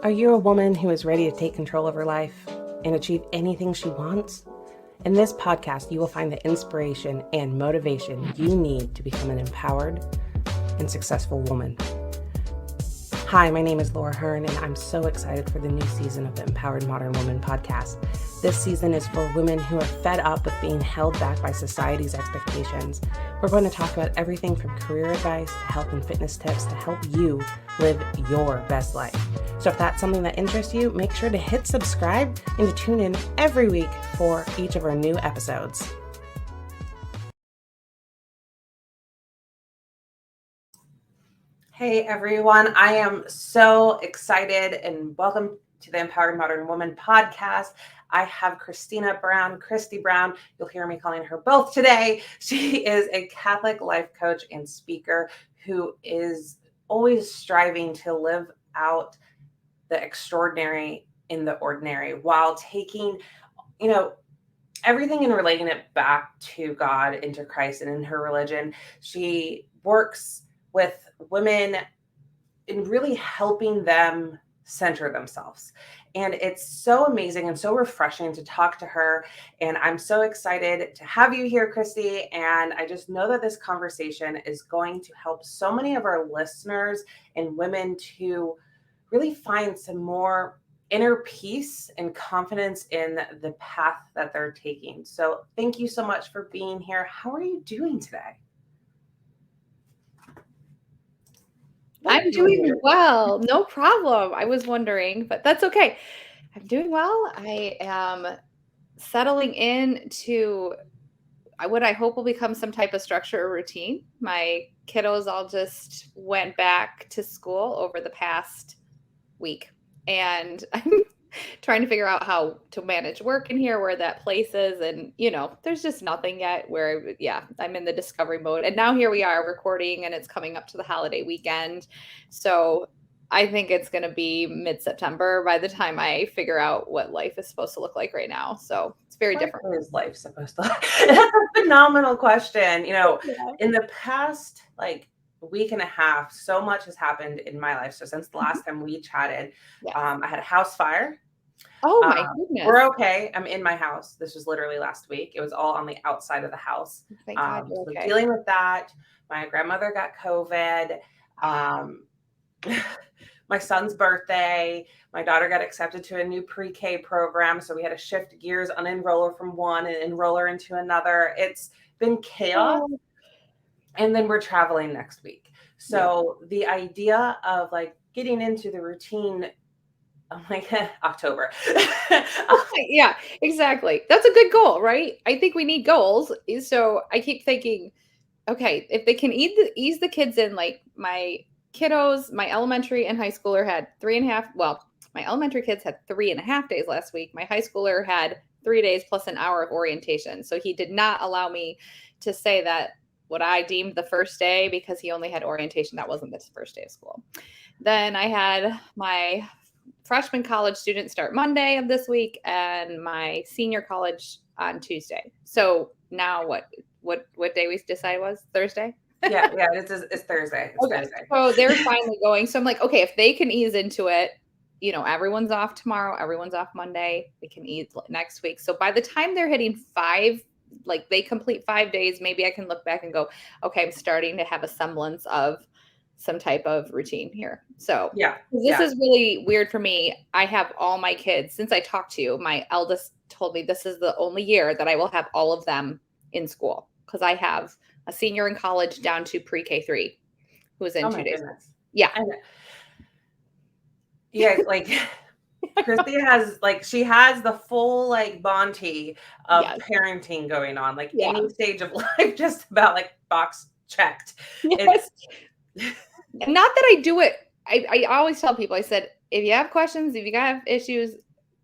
Are you a woman who is ready to take control of her life and achieve anything she wants? In this podcast, you will find the inspiration and motivation you need to become an empowered and successful woman. Hi, my name is Laura Hearn, and I'm so excited for the new season of the Empowered Modern Woman podcast. This season is for women who are fed up with being held back by society's expectations. We're going to talk about everything from career advice to health and fitness tips to help you live your best life. So if that's something that interests you, make sure to hit subscribe and to tune in every week for each of our new episodes. Hey everyone, I am so excited and welcome to the Empowered Modern Woman podcast. I have Christina Brown, Christy Brown. You'll hear me calling her both today. She is a Catholic life coach and speaker who is always striving to live out the extraordinary in the ordinary while taking, everything and relating it back to God, into Christ, and in her religion. She works with women in really helping them center themselves. And it's so amazing and so refreshing to talk to her. And I'm so excited to have you here, Christy. And I just know that this conversation is going to help so many of our listeners and women to really find some more inner peace and confidence in the path that they're taking. So thank you so much for being here. How are you doing today? I'm doing well. No problem. I was wondering, but that's okay. I'm doing well. I am settling into what I hope will become some type of structure or routine. My kiddos all just went back to school over the past week, and I'm trying to figure out how to manage work in here, where that place is. And, there's just nothing yet where, I'm in the discovery mode. And now here we are recording, and it's coming up to the holiday weekend. So I think it's going to be mid-September by the time I figure out what life is supposed to look like right now. So it's very different. What is life supposed to look? That's a phenomenal question. In the past, week and a half, so much has happened in my life. So since the last time we chatted, I had a house fire. Oh my goodness. We're okay. I'm in my house. This was literally last week. It was all on the outside of the house. Thank God you're okay. So dealing with that. My grandmother got COVID. My son's birthday. My daughter got accepted to a new pre-K program. So we had to shift gears, unenroll her from one and enroll her into another. It's been chaos. Oh. And then we're traveling next week. So the idea of getting into the routine, I'm like, October. Yeah, exactly. That's a good goal, right? I think we need goals. So I keep thinking, okay, if they can ease the kids in, like my kiddos, my elementary and high schooler had 3.5. Well, my elementary kids had 3.5 days last week. My high schooler had 3 days plus an hour of orientation. So he did not allow me to say that what I deemed the first day, because he only had orientation. That wasn't the first day of school. Then I had my freshman college student start Monday of this week and my senior college on Tuesday. So now what day we decided was Thursday? Yeah, it's Thursday. It's okay. Thursday. So they're finally going. So I'm like, okay, if they can ease into it, everyone's off tomorrow, everyone's off Monday, we can ease next week. So by the time they're hitting 5, they complete 5 days, maybe I can look back and go, okay, I'm starting to have a semblance of some type of routine here. So this is really weird for me. I have all my kids. Since I talked to you, my eldest told me this is the only year that I will have all of them in school, because I have a senior in college down to pre-K 3 who is in 2 days. Goodness. Yeah. Yeah, Christy has she has the full Monty of parenting going on, any stage of life, just about box checked. Yes. Not that I do it. I always tell people, I said, if you have questions, if you have issues,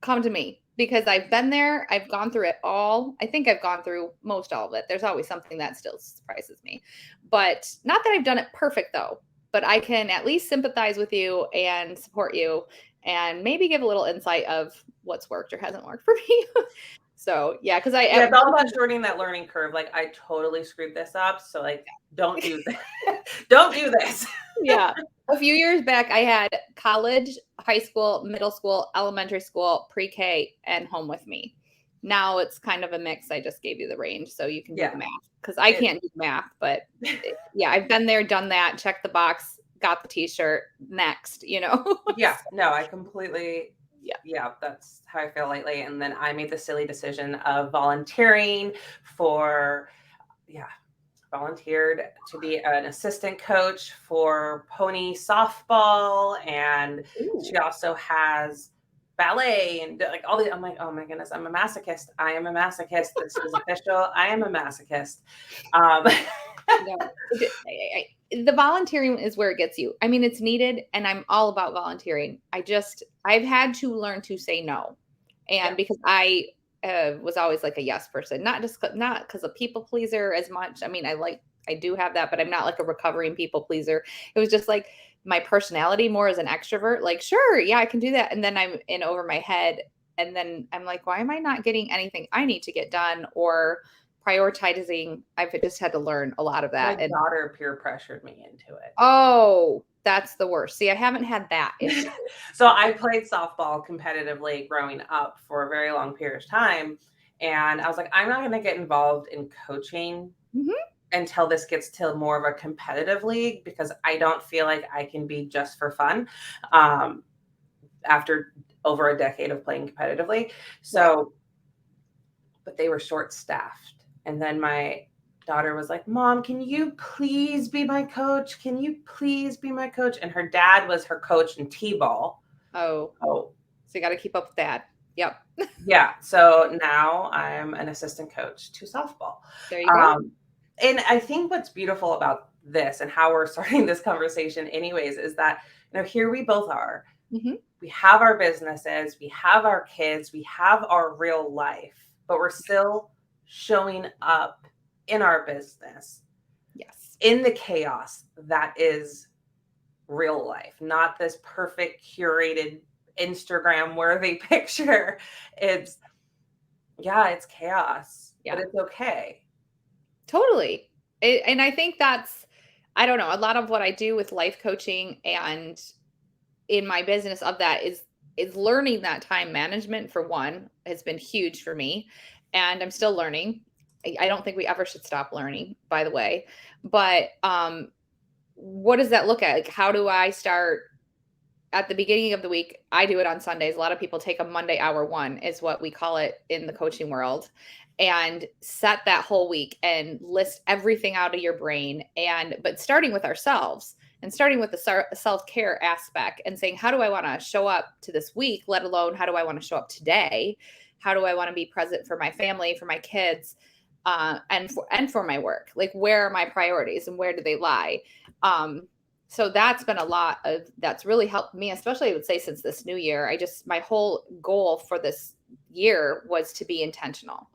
come to me, because I've been there. I've gone through it all. I think I've gone through most all of it. There's always something that still surprises me, but not that I've done it perfect though, but I can at least sympathize with you and support you and maybe give a little insight of what's worked or hasn't worked for me. So because it's all about shortening that learning curve. I totally screwed this up. So don't do this. Don't do this. Yeah. A few years back, I had college, high school, middle school, elementary school, pre-K, and home with me. Now it's kind of a mix. I just gave you the range so you can do the math because I can't do math. But yeah, I've been there, done that, checked the box, got the t-shirt, next, Yeah, no, I completely, yeah, that's how I feel lately. And then I made the silly decision of volunteering for, volunteered to be an assistant coach for pony softball. And she also has ballet and like all the, I'm like, oh my goodness, I'm a masochist. I am a masochist. This is official. I am a masochist. No, the volunteering is where it gets you. I mean, it's needed and I'm all about volunteering. I've had to learn to say no. And because I was always like a yes person, not because a people pleaser as much. I mean, I do have that, but I'm not like a recovering people pleaser. It was just like my personality more as an extrovert, like, sure, yeah, I can do that. And then I'm in over my head. And then I'm like, why am I not getting anything I need to get done or prioritizing? I've just had to learn a lot of that. My daughter peer pressured me into it. Oh, that's the worst. See, I haven't had that issue. So I played softball competitively growing up for a very long period of time. And I was like, I'm not going to get involved in coaching until this gets to more of a competitive league because I don't feel like I can be just for fun after over a decade of playing competitively. So, but they were short staffed. And then my daughter was like, Mom, can you please be my coach? Can you please be my coach? And her dad was her coach in T-ball. Oh. So you got to keep up with that. Yep. Yeah. So now I'm an assistant coach to softball. There you go. And I think what's beautiful about this and how we're starting this conversation anyways, is that, here we both are. We have our businesses, we have our kids, we have our real life, but we're still showing up in our business. Yes. In the chaos that is real life, not this perfect curated Instagram worthy picture. It's chaos, but it's okay. Totally. And I think that's, I don't know, a lot of what I do with life coaching and in my business of that is learning that time management, for one, has been huge for me. And I'm still learning. I don't think we ever should stop learning, by the way. But what does that look at? Like, how do I start at the beginning of the week? I do it on Sundays. A lot of people take a Monday hour one, is what we call it in the coaching world, and set that whole week and list everything out of your brain. But starting with ourselves and starting with the self-care aspect and saying, how do I want to show up to this week, let alone how do I want to show up today? How do I want to be present for my family, for my kids, and for my work? Like, where are my priorities and where do they lie? So that's been a lot of, that's really helped me, especially I would say since this new year. My whole goal for this year was to be intentional.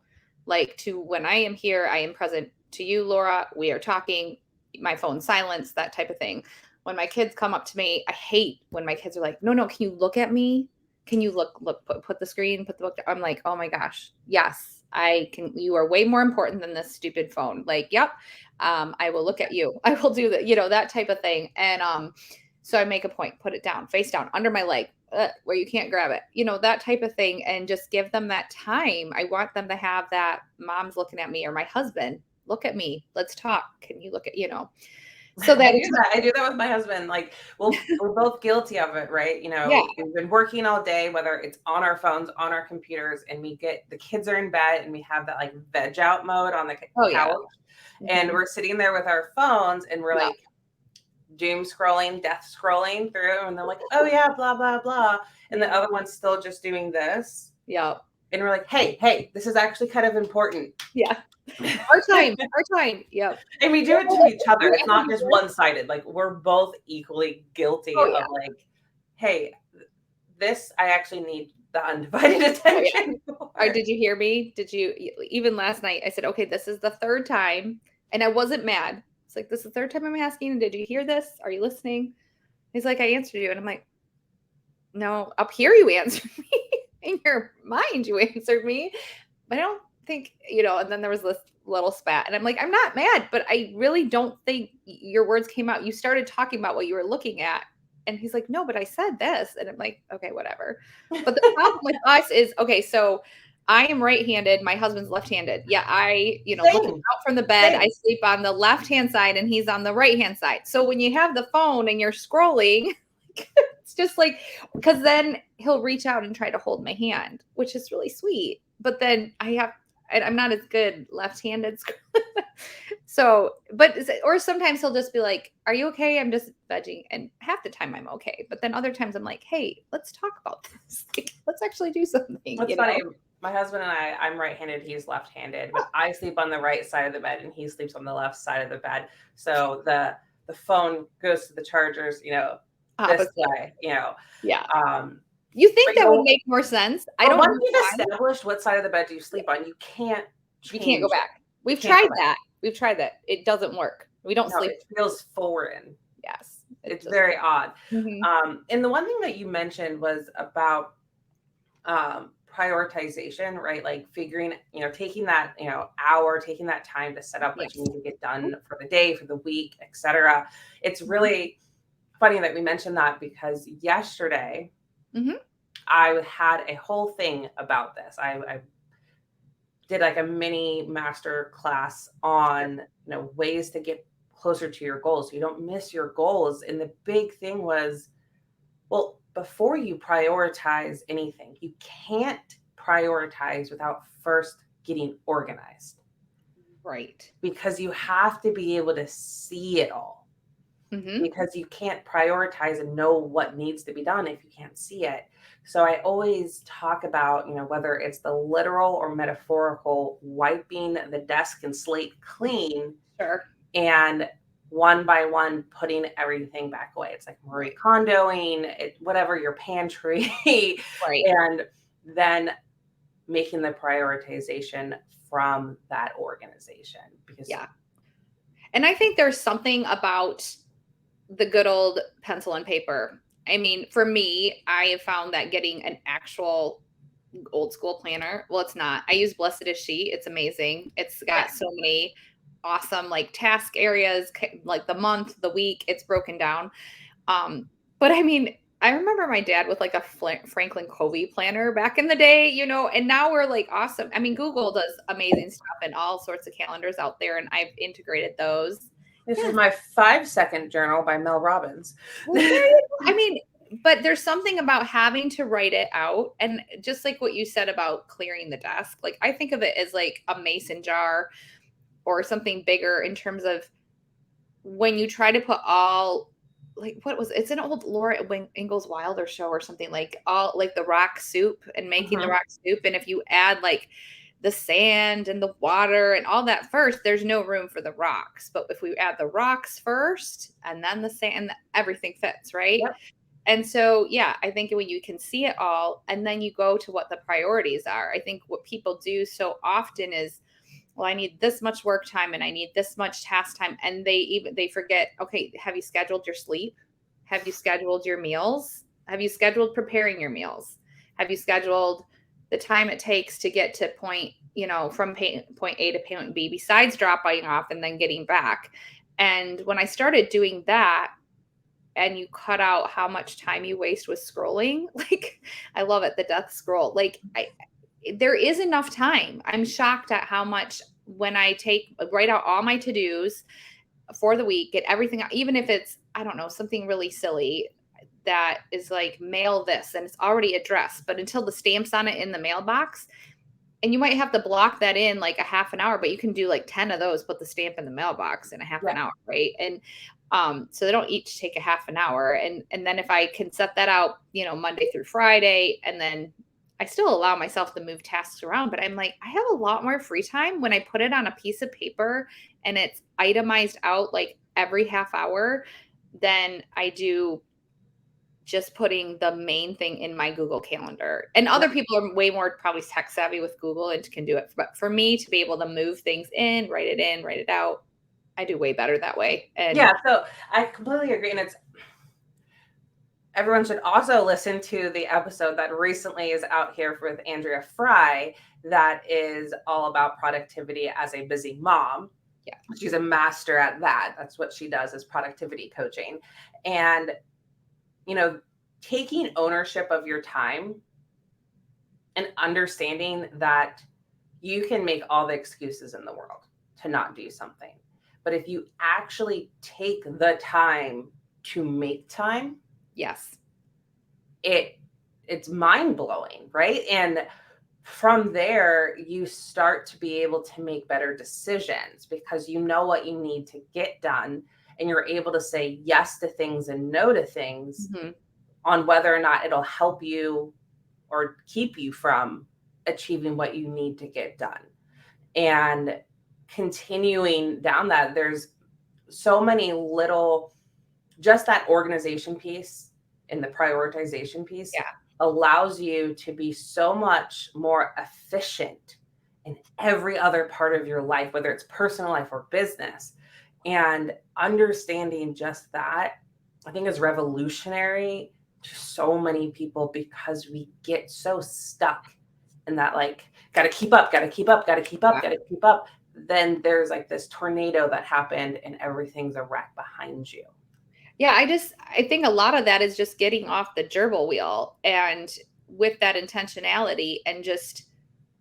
Like, when I am here, I am present to you, Laura. We are talking, my phone silenced, that type of thing. When my kids come up to me, I hate when my kids are like, no, can you look at me? Can you look, put the screen, put the book down. I'm like, oh my gosh, yes, I can. You are way more important than this stupid phone. Like, yep. I will look at you. I will do that, that type of thing. And so I make a point, put it down, face down, under my leg, where you can't grab it, that type of thing. And just give them that time. I want them to have that, mom's looking at me, or my husband, look at me, let's talk. Can you look at, So that I do that with my husband. Like, well, we're both guilty of it, right? We've been working all day, whether it's on our phones, on our computers, and the kids are in bed and we have that like veg out mode on the couch. And we're sitting there with our phones and we're like doom scrolling, death scrolling through. And they're like, oh yeah, blah, blah, blah. And the other one's still just doing this. Yeah. And we're like, hey, this is actually kind of important. Yeah. Our time. Yep. And we do it to each other. It's not just one-sided. Like, we're both equally guilty of like, hey, this, I actually need the undivided attention. Or did you hear me? Even last night, I said, okay, this is the third time. And I wasn't mad. It's like, this is the third time I'm asking. Did you hear this? Are you listening? He's like, I answered you. And I'm like, no, up here you answered me. In your mind, you answered me. But I don't think, and then there was this little spat. And I'm like, I'm not mad, but I really don't think your words came out. You started talking about what you were looking at. And he's like, no, but I said this. And I'm like, okay, whatever. But the problem with us is, okay, so I am right-handed. My husband's left-handed. Yeah, looking Same. out from the bed, Same. I sleep on the left-hand side and he's on the right-hand side. So when you have the phone and you're scrolling, it's just like, because then he'll reach out and try to hold my hand, which is really sweet. But then I'm not as good left-handed. So, or sometimes he'll just be like, are you okay? I'm just vegging. And half the time I'm okay. But then other times I'm like, hey, let's talk about this. Like, let's actually do something. What's funny, my husband and I'm right-handed, he's left-handed, but I sleep on the right side of the bed and he sleeps on the left side of the bed. So the phone goes to the chargers, this way, Yeah. You think that would make more sense. I don't know. Once you've established what side of the bed do you sleep on, you can't go back. We've tried that. It doesn't work. We don't sleep. It feels foreign. Yes. It's very odd. Mm-hmm. And the one thing that you mentioned was about prioritization, right? Like figuring, taking that, hour, taking that time to set up what you need to get done for the day, for the week, etc. It's really funny that we mentioned that because yesterday I had a whole thing about this. I did like a mini master class on, ways to get closer to your goals so you don't miss your goals. And the big thing was, well, before you prioritize anything, you can't prioritize without first getting organized. Right. Because you have to be able to see it all. Because you can't prioritize and know what needs to be done if you can't see it. So I always talk about, whether it's the literal or metaphorical, wiping the desk and slate clean. Sure. And one by one, putting everything back away. It's like Marie Kondoing, whatever, your pantry. Right. And then making the prioritization from that organization. Because and I think there's something about the good old pencil and paper. I mean, for me, I have found that getting an actual old school planner, well, it's not. I use Blessed as She. It's amazing. It's got so many awesome like task areas, like the month, the week, it's broken down. But I mean, I remember my dad with like a Franklin Covey planner back in the day, and now we're like awesome. I mean, Google does amazing stuff and all sorts of calendars out there, and I've integrated those. This is my 5-second journal by Mel Robbins. I mean, but there's something about having to write it out. And just like what you said about clearing the desk, like I think of it as like a mason jar or something bigger in terms of when you try to put all, like, it's an old Laura Ingalls Wilder show or something, like all like the rock soup and making the rock soup. And if you add like the sand and the water and all that first, there's no room for the rocks. But if we add the rocks first and then the sand, everything fits, right? Yep. And so, I think when you can see it all and then you go to what the priorities are, I think what people do so often is, well, I need this much work time and I need this much task time. And they forget, okay, have you scheduled your sleep? Have you scheduled your meals? Have you scheduled preparing your meals? Have you scheduled the time it takes to get to point A to point B, besides dropping off and then getting back? And when I started doing that, and you cut out how much time you waste with scrolling, like, I love it, the death scroll. Like, there is enough time. I'm shocked at how much, when I write out all my to-dos for the week, get everything out, even if it's, I don't know, something really silly that is like mail this and it's already addressed, but until the stamp's on it in the mailbox, and you might have to block that in like a half an hour, but you can do like 10 of those, put the stamp in the mailbox in a half an hour, right? And so they don't each take a half an hour. And then if I can set that out, Monday through Friday, and then I still allow myself to move tasks around, but I'm like, I have a lot more free time when I put it on a piece of paper and it's itemized out like every half hour than I do just putting the main thing in my Google Calendar. And other people are way more probably tech savvy with Google and can do it. But for me to be able to move things in, write it out, I do way better that way. And so I completely agree. And everyone should also listen to the episode that recently is out here with Andrea Fry that is all about productivity as a busy mom. Yeah. She's a master at that. That's what she does, is productivity coaching. And, you know, taking ownership of your time and understanding that you can make all the excuses in the world to not do something. But if you actually take the time to make time, yes, it's mind-blowing, right? And from there, you start to be able to make better decisions because you know what you need to get done, and you're able to say yes to things and no to things on whether or not it'll help you or keep you from achieving what you need to get done. And continuing down that, there's so many little, just that organization piece and the prioritization piece allows you to be so much more efficient in every other part of your life, whether it's personal life or business. And understanding just that, I think, is revolutionary to so many people because we get so stuck in that, like, gotta keep up, gotta keep up, gotta keep up, gotta keep up. Then there's like this tornado that happened and everything's a wreck behind you. Yeah, I think a lot of that is just getting off the gerbil wheel and with that intentionality and just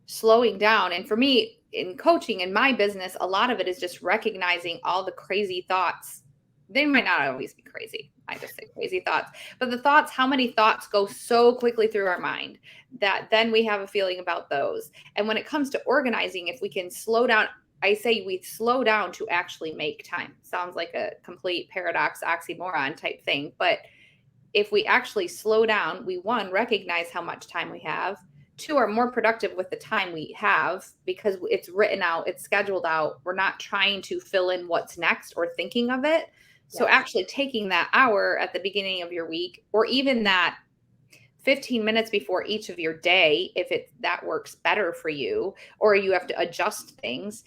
slowing down. And for me, in coaching in my business, a lot of it is just recognizing all the crazy thoughts. They might not always be crazy. I just say crazy thoughts, but the thoughts, how many thoughts go so quickly through our mind that then we have a feeling about those. And when it comes to organizing, if we can slow down, I say we slow down to actually make time. Sounds like a complete paradox, oxymoron type thing. But if we actually slow down, we, one, recognize how much time we have. Two, are more productive with the time we have because it's written out, it's scheduled out. We're not trying to fill in what's next or thinking of it. So actually taking that hour at the beginning of your week, or even that 15 minutes before each of your day, if that works better for you, or you have to adjust things,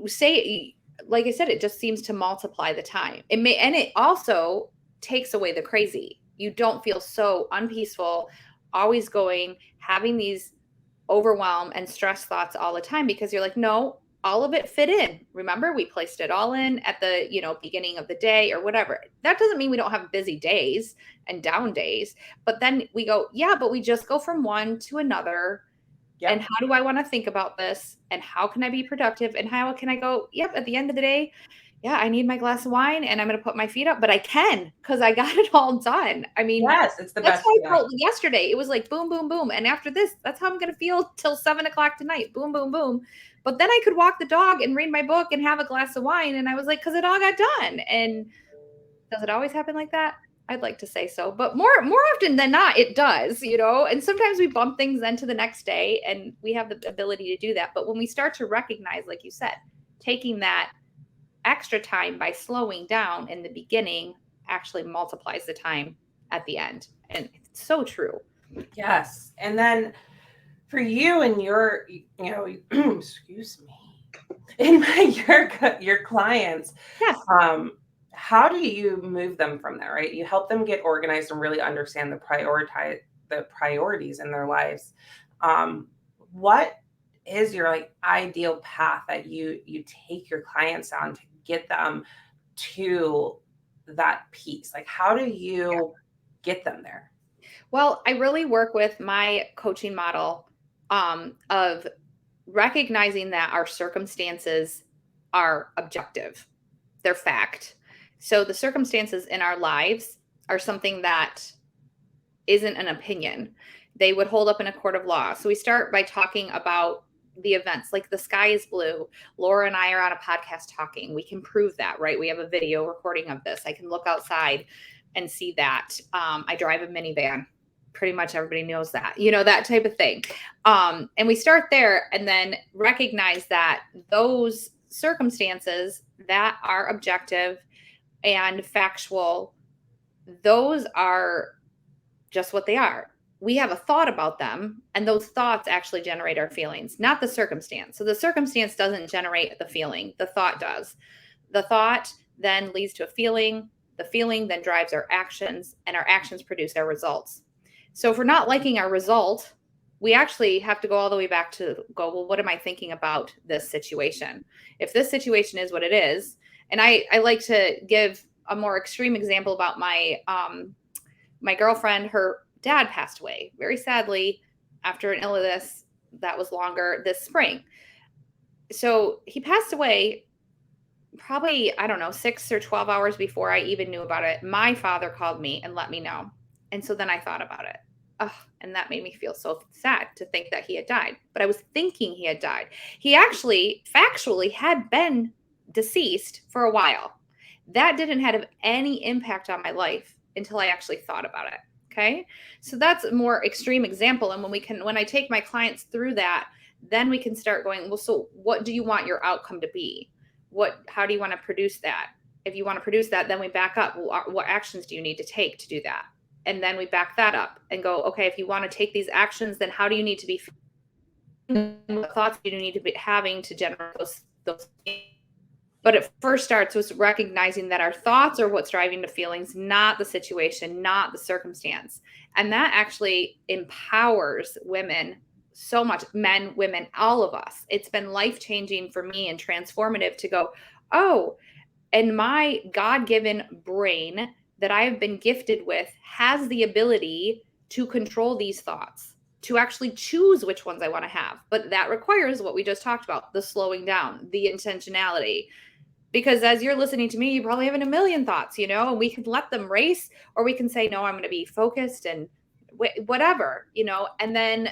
say, like I said, it just seems to multiply the time. And it also takes away the crazy. You don't feel so unpeaceful, always going, having these overwhelm and stress thoughts all the time because you're like, no, all of it fit in. Remember, we placed it all in at the, beginning of the day or whatever. That doesn't mean we don't have busy days and down days, but then we go, yeah, but we just go from one to another. Yep. And how do I want to think about this? And how can I be productive? And how can I go, yep, at the end of the day, yeah, I need my glass of wine and I'm going to put my feet up, but I can because I got it all done. I mean, yes, it's the best. That's how I felt yesterday. It was like boom, boom, boom. And after this, that's how I'm going to feel till 7:00 tonight. Boom, boom, boom. But then I could walk the dog and read my book and have a glass of wine. And I was like, because it all got done. And does it always happen like that? I'd like to say so, but more often than not, it does, and sometimes we bump things then to the next day and we have the ability to do that. But when we start to recognize, like you said, taking that extra time by slowing down in the beginning actually multiplies the time at the end. And it's so true. Yes. And then for you and your, excuse me, in your clients, yes. How do you move them from there, right? You help them get organized and really understand the priorities in their lives. What is your ideal path that you take your clients on to get them to that piece? How do you get them there? Well, I really work with my coaching model of recognizing that our circumstances are objective. They're fact. So the circumstances in our lives are something that isn't an opinion. They would hold up in a court of law. So we start by talking about the events, like the sky is blue. Laura and I are on a podcast talking. We can prove that, right? We have a video recording of this. I can look outside and see that. I drive a minivan. Pretty much everybody knows that, that type of thing. And we start there and then recognize that those circumstances that are objective and factual, those are just what they are. We have a thought about them, and those thoughts actually generate our feelings, not the circumstance. So the circumstance doesn't generate the feeling. The thought does. The thought then leads to a feeling. The feeling then drives our actions, and our actions produce our results. So if we're not liking our result, we actually have to go all the way back to go, well, what am I thinking about this situation? If this situation is what it is, and I like to give a more extreme example about my my girlfriend. Her dad passed away very sadly after an illness that was longer this spring. So he passed away probably, I don't know, 6 or 12 hours before I even knew about it. My father called me and let me know. And so then I thought about it. Oh, and that made me feel so sad to think that he had died. But I was thinking he had died. He actually, factually, had been deceased for a while. That didn't have any impact on my life until I actually thought about it. Okay. So that's a more extreme example. And when I take my clients through that, then we can start going, well, so what do you want your outcome to be? How do you want to produce that? If you want to produce that, then we back up. What actions do you need to take to do that? And then we back that up and go, okay, if you want to take these actions, then how do you need to be feeling? What thoughts do you need to be having to generate those things? But it first starts with recognizing that our thoughts are what's driving the feelings, not the situation, not the circumstance. And that actually empowers women so much, men, women, all of us. It's been life-changing for me and transformative to go, oh, and my God-given brain that I have been gifted with has the ability to control these thoughts, to actually choose which ones I want to have. But that requires what we just talked about, the slowing down, the intentionality. Because as you're listening to me, you probably have a million thoughts, and we can let them race, or we can say, no, I'm going to be focused and whatever, and then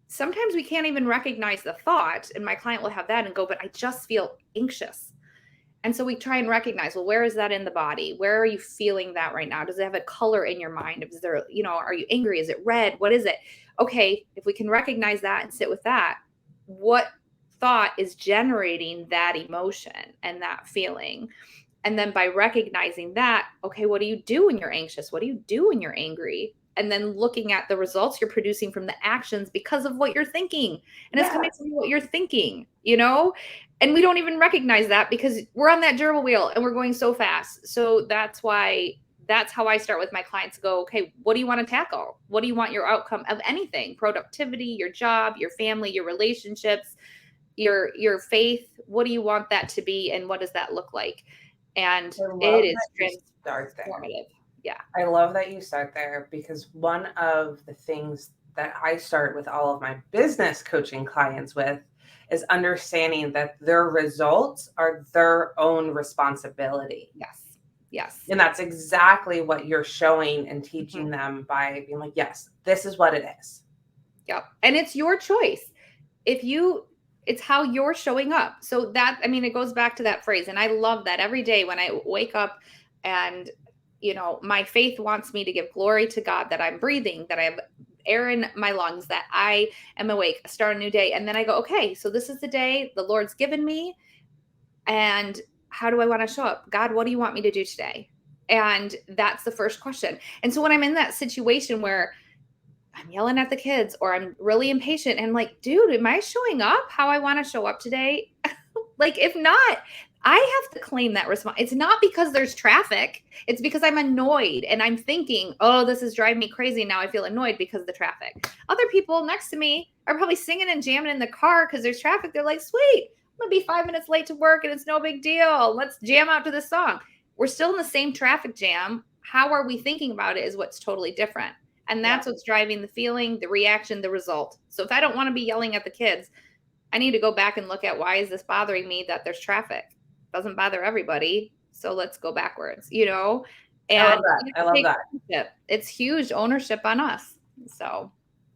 sometimes we can't even recognize the thought, and my client will have that and go, but I just feel anxious. And so we try and recognize, well, where is that in the body? Where are you feeling that right now? Does it have a color in your mind? Is there, are you angry? Is it red? What is it? Okay, if we can recognize that and sit with that, what thought is generating that emotion and that feeling? And then by recognizing that, okay, what do you do when you're anxious? What do you do when you're angry? And then looking at the results you're producing from the actions because of what you're thinking. And it's coming from what you're thinking, and we don't even recognize that because we're on that gerbil wheel and we're going so fast. So that's how I start with my clients. Go, okay, what do you want to tackle? What do you want your outcome of anything? Productivity, your job, your family, your relationships, your faith. What do you want that to be? And what does that look like? And it is transformative. Yeah. I love that you start there, because one of the things that I start with all of my business coaching clients with is understanding that their results are their own responsibility. Yes. And that's exactly what you're showing and teaching them by being like, yes, this is what it is. Yep. And it's your choice. It's how you're showing up. So it goes back to that phrase. And I love that every day when I wake up and my faith wants me to give glory to God that I'm breathing, that I have air in my lungs, that I am awake, start a new day. And then I go, okay, so this is the day the Lord's given me. And how do I want to show up? God, what do you want me to do today? And that's the first question. And so when I'm in that situation where I'm yelling at the kids or I'm really impatient and I'm like, dude, am I showing up how I want to show up today? If not, I have to claim that response. It's not because there's traffic. It's because I'm annoyed and I'm thinking, oh, this is driving me crazy. Now I feel annoyed because of the traffic. Other people next to me are probably singing and jamming in the car because there's traffic. They're like, sweet, I'm going to be 5 minutes late to work and it's no big deal. Let's jam out to this song. We're still in the same traffic jam. How are we thinking about it is what's totally different. And that's what's driving the feeling, the reaction, the result. So if I don't want to be yelling at the kids, I need to go back and look at, why is this bothering me that there's traffic? It doesn't bother everybody. So let's go backwards, And I love that. It's huge ownership on us. So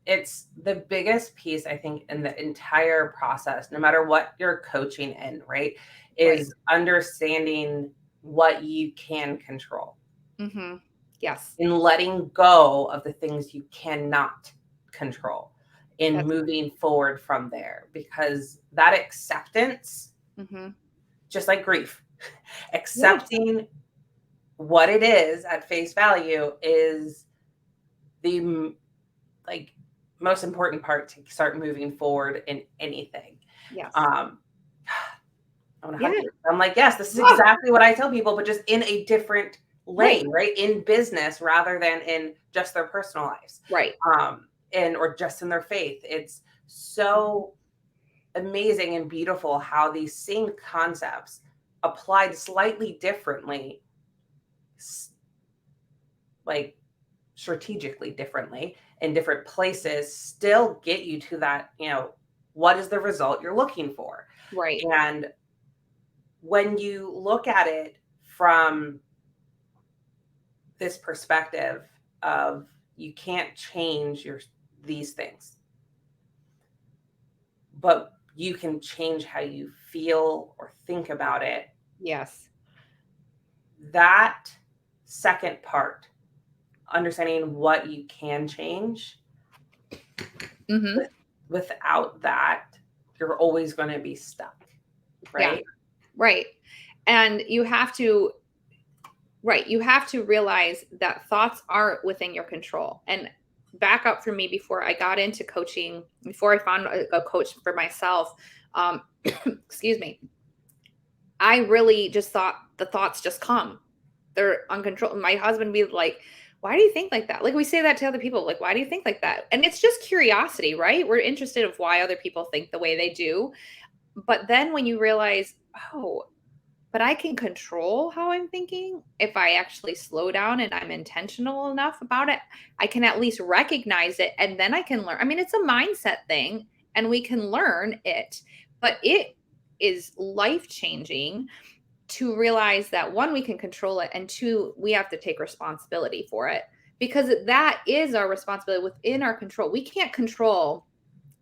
it's the biggest piece, I think, in the entire process, no matter what you're coaching in, right? Is understanding what you can control. Mm-hmm. Yes. In letting go of the things you cannot control, in moving forward from there, because that acceptance, just like grief, accepting what it is at face value is the most important part to start moving forward in anything. Yes. I want to hug you. I'm like, yes, this is exactly what I tell people, but just in a different lane, right? In business rather than in just their personal lives. Right. And or just in their faith. It's so amazing and beautiful how these same concepts applied slightly differently, like strategically differently in different places, still get you to that, what is the result you're looking for? Right. And when you look at it from this perspective of you can't change these things, but you can change how you feel or think about it. Yes. That second part, understanding what you can change, without that, you're always going to be stuck, right? Yeah. Right. And you have to realize that thoughts aren't within your control. And back up for me, before I got into coaching, before I found a coach for myself, excuse me, I really just thought the thoughts just come. They're uncontrolled. My husband would be like, why do you think like that? Like, we say that to other people, like, why do you think like that? And it's just curiosity, right? We're interested of why other people think the way they do. But then when you realize, oh, but I can control how I'm thinking if I actually slow down and I'm intentional enough about it, I can at least recognize it, and then I can learn. I mean, it's a mindset thing and we can learn it, but it is life changing to realize that, one, we can control it, and two, we have to take responsibility for it, because that is our responsibility within our control. We can't control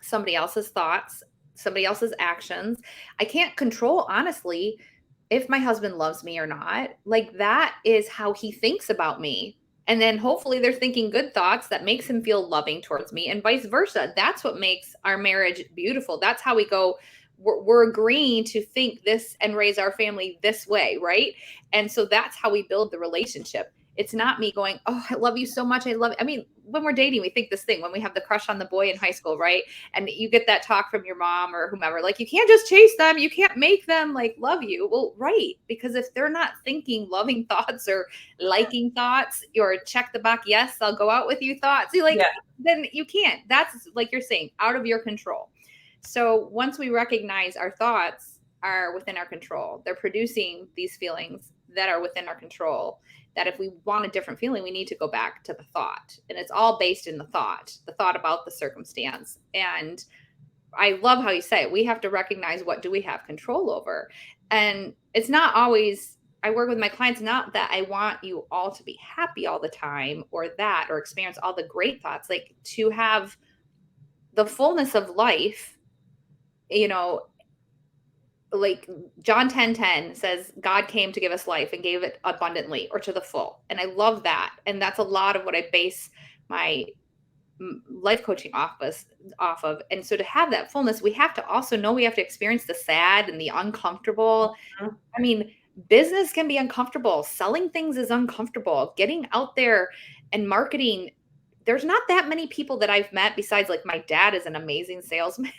somebody else's thoughts, somebody else's actions. I can't control, honestly, if my husband loves me or not. Like, that is how he thinks about me. And then hopefully they're thinking good thoughts that makes him feel loving towards me, and vice versa. That's what makes our marriage beautiful. That's how we go, we're agreeing to think this and raise our family this way, right? And so that's how we build the relationship. It's not me going, oh, I love you so much. I mean, when we're dating, we think this thing, when we have the crush on the boy in high school, right? And you get that talk from your mom or whomever, like, you can't just chase them. You can't make them like love you. Well, right. Because if they're not thinking loving thoughts or liking thoughts, or check the box, yes, I'll go out with you thoughts, then you can't. That's, like you're saying, out of your control. So once we recognize our thoughts are within our control, they're producing these feelings that are within our control, that if we want a different feeling, we need to go back to the thought. And it's all based in the thought about the circumstance. And I love how you say it. We have to recognize, what do we have control over? And it's not always, I work with my clients, not that I want you all to be happy all the time or experience all the great thoughts, like to have the fullness of life, like John 10:10 says, God came to give us life and gave it abundantly, or to the full. And I love that. And that's a lot of what I base my life coaching off of. And so to have that fullness, we have to also know we have to experience the sad and the uncomfortable. Mhm. I mean, business can be uncomfortable. Selling things is uncomfortable. Getting out there and marketing, there's not that many people that I've met, besides, like, my dad is an amazing salesman.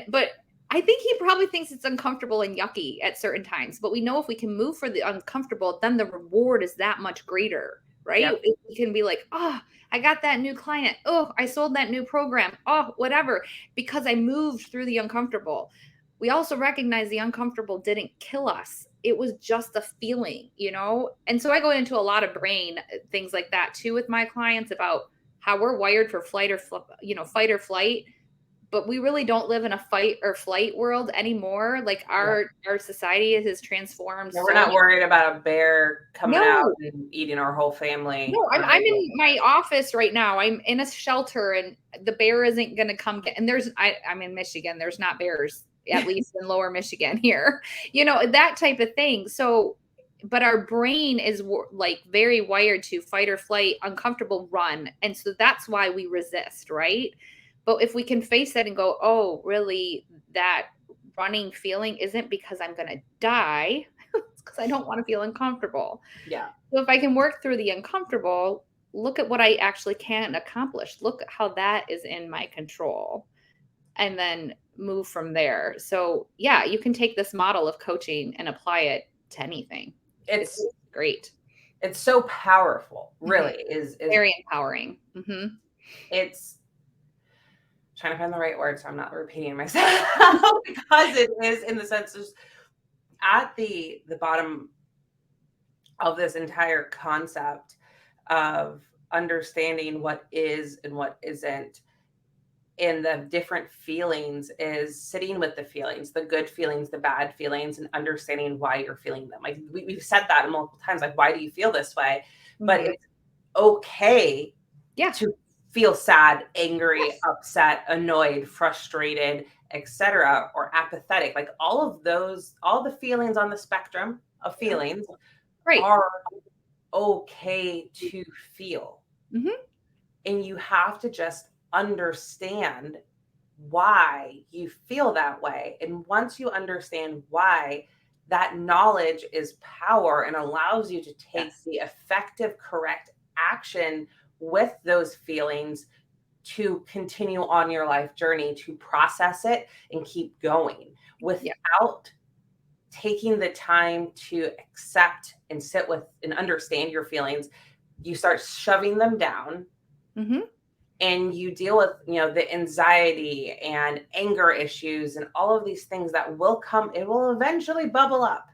But I think he probably thinks it's uncomfortable and yucky at certain times. But we know if we can move for the uncomfortable, then the reward is that much greater, right? Yep. We can be like, oh, I got that new client. Oh, I sold that new program. Oh, whatever, because I moved through the uncomfortable. We also recognize the uncomfortable didn't kill us. It was just a feeling, And so I go into a lot of brain things like that too with my clients, about how we're wired for fight or flight. But we really don't live in a fight or flight world anymore. Like, our society has transformed. Yeah, we're not worried about a bear coming out No, and eating our whole family. no, I'm in my office right now. I'm in a shelter, and the bear isn't going to come get. And I'm in Michigan. There's not bears, at least in Lower Michigan here. That type of thing. So, but our brain is like very wired to fight or flight, uncomfortable, run, and so that's why we resist, right? But if we can face that and go, oh, really, that running feeling isn't because I'm going to die. It's because I don't want to feel uncomfortable. Yeah. So if I can work through the uncomfortable, look at what I actually can accomplish. Look at how that is in my control, and then move from there. So yeah, you can take this model of coaching and apply it to anything. It's great. it's so powerful, really, is very empowering. it's trying to find the right word so I'm not repeating myself because it is, in the sense of at the bottom of this entire concept of understanding what is and what isn't in the different feelings is sitting with the feelings, the good feelings, the bad feelings, and understanding why you're feeling them. Like we've said that multiple times, like, why do you feel this way? But it's okay to feel sad, angry, upset, annoyed, frustrated, etc., or apathetic. Like all of those, all the feelings on the spectrum of feelings are okay to feel. And you have to just understand why you feel that way. And once you understand why, that knowledge is power and allows you to take the effective, correct action with those feelings to continue on your life journey, to process it and keep going without taking the time to accept and sit with and understand your feelings. You start shoving them down. And you deal with, the anxiety and anger issues and all of these things that will come, it will eventually bubble up.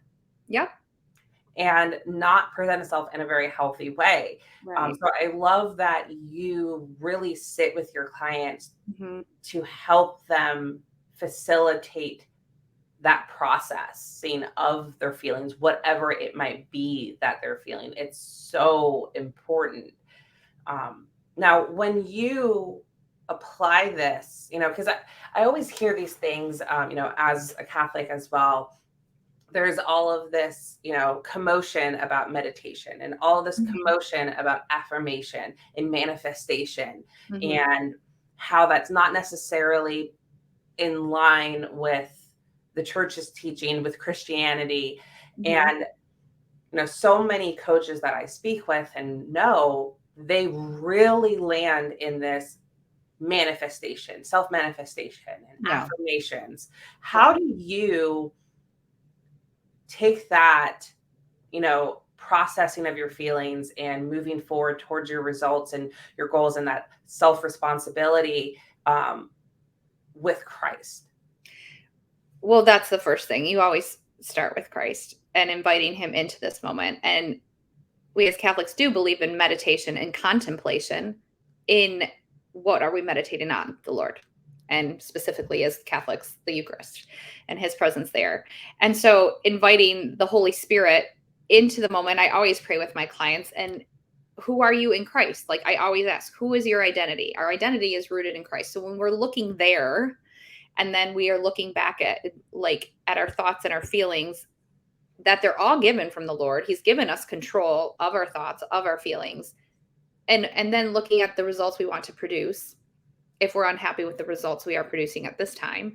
And not present itself in a very healthy way. So I love that you really sit with your clients to help them facilitate that processing of their feelings, whatever it might be that they're feeling. It's so important. Now, when you apply this, because I always hear these things, as a Catholic as well, there's all of this, commotion about meditation and all of this commotion about affirmation and manifestation and how that's not necessarily in line with the church's teaching, with Christianity. And, so many coaches that I speak with and know, they really land in this manifestation, self-manifestation and affirmations. How do you take that, processing of your feelings and moving forward towards your results and your goals and that self-responsibility with Christ? Well, that's the first thing. You always start with Christ and inviting him into this moment. And we as Catholics do believe in meditation and contemplation. In what are we meditating on? The Lord. And specifically as Catholics, the Eucharist and his presence there. And so inviting the Holy Spirit into the moment, I always pray with my clients, and who are you in Christ? Like I always ask, who is your identity? Our identity is rooted in Christ. So when we're looking there, and then we are looking back at our thoughts and our feelings, that they're all given from the Lord. He's given us control of our thoughts, of our feelings, and then looking at the results we want to produce. If we're unhappy with the results we are producing at this time,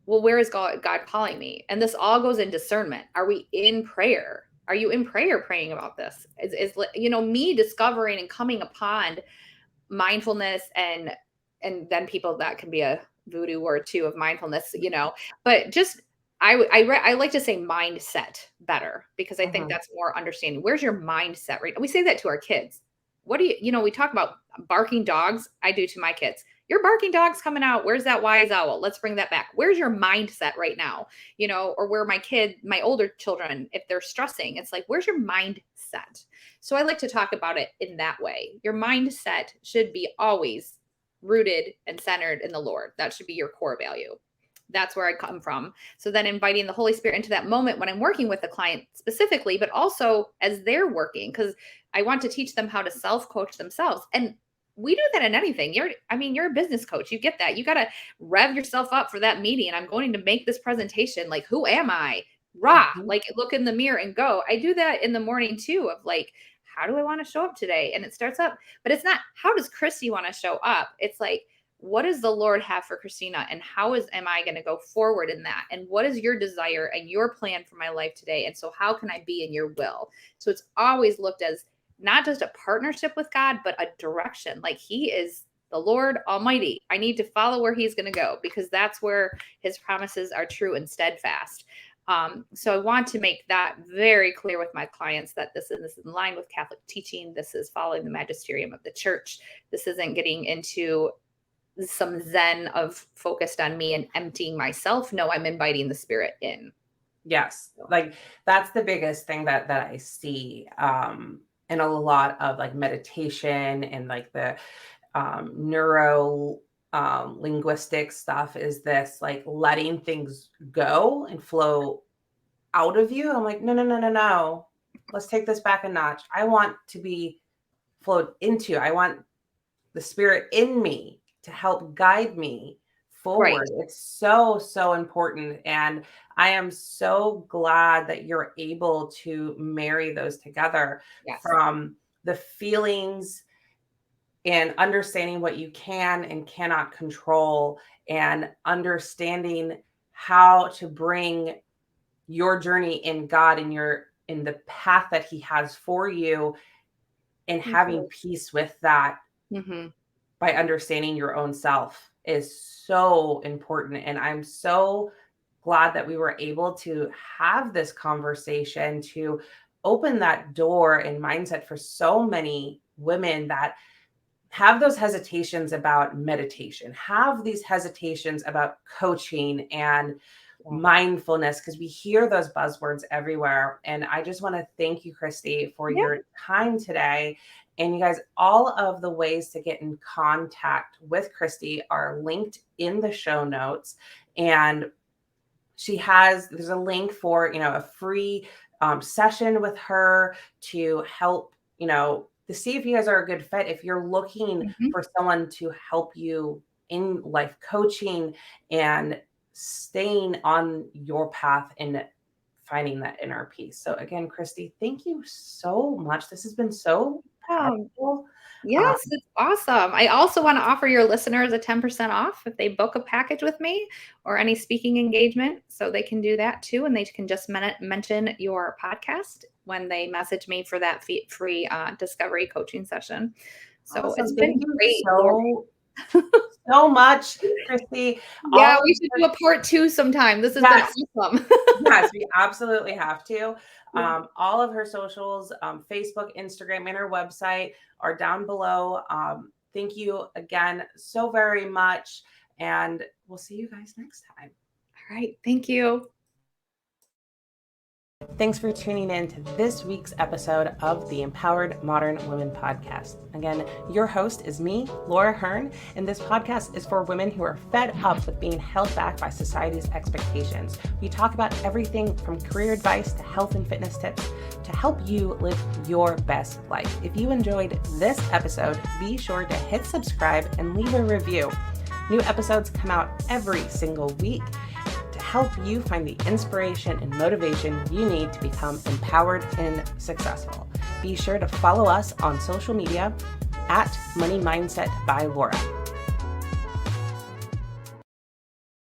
well, where is God calling me? And this all goes in discernment. Are we in prayer? Are you in prayer praying about this? Is me discovering and coming upon mindfulness and then people, that can be a voodoo word too of mindfulness, but just I like to say mindset better, because I think that's more understanding. Where's your mindset right now? We say that to our kids. What do we talk about barking dogs. I do to my kids. Your barking dog's coming out. Where's that wise owl? Let's bring that back. Where's your mindset right now? Or where my older children, if they're stressing, it's like, where's your mindset? So I like to talk about it in that way. Your mindset should be always rooted and centered in the Lord. That should be your core value. That's where I come from. So then inviting the Holy Spirit into that moment when I'm working with the client specifically, but also as they're working, because I want to teach them how to self-coach themselves. And we do that in anything. You're a business coach. You get that. You got to rev yourself up for that meeting. I'm going to make this presentation. Like, who am I? Like, look in the mirror and go. I do that in the morning too, of like, how do I want to show up today? And it starts up, but it's not, how does Christy want to show up? It's like, what does the Lord have for Christina, and how am I going to go forward in that? And what is your desire and your plan for my life today? And so how can I be in your will? So it's always looked as not just a partnership with God, but a direction. Like, he is the Lord Almighty. I need to follow where he's going to go, because that's where his promises are true and steadfast. So I want to make that very clear with my clients that this is in line with Catholic teaching. This is following the magisterium of the church. This isn't getting into some zen of focused on me and emptying myself. No, I'm inviting the spirit in. Yes. Like that's the biggest thing that I see in a lot of like meditation and like the neuro linguistic stuff is this like letting things go and flow out of you. I'm like, no. Let's take this back a notch. I want to be flowed into. I want the spirit in me to help guide me forward. Right. It's so important. And I am so glad that you're able to marry those together. Yes. From the feelings and understanding what you can and cannot control, and understanding how to bring your journey in God and in the path that he has for you, and having peace with that by understanding your own self is so important. And I'm so glad that we were able to have this conversation to open that door and mindset for so many women that have those hesitations about meditation, have these hesitations about coaching and mindfulness, because we hear those buzzwords everywhere. And I just want to thank you, Christy, for your time today. And you guys, all of the ways to get in contact with Christy are linked in the show notes. And there's a link for, a free session with her to help, to see if you guys are a good fit. If you're looking for someone to help you in life coaching and staying on your path and finding that inner peace. So again, Christy, thank you so much. This has been so powerful. Yes, it's awesome. I also want to offer your listeners a 10% off if they book a package with me or any speaking engagement. So they can do that too. And they can just mention your podcast when they message me for that free discovery coaching session. So awesome. It's been great. So much, Christy. Yeah, we should do a part 2 sometime. This has been awesome. Yes, we absolutely have to. All of her socials, Facebook, Instagram, and her website are down below. Thank you again so very much. And we'll see you guys next time. All right. Thank you. Thanks for tuning in to this week's episode of the Empowered Modern Women podcast. Again, your host is me, Laura Hearn, and this podcast is for women who are fed up with being held back by society's expectations. We talk about everything from career advice to health and fitness tips to help you live your best life. If you enjoyed this episode, be sure to hit subscribe and leave a review. New episodes come out every single week to help you find the inspiration and motivation you need to become empowered and successful. Be sure to follow us on social media at Money Mindset by Laura.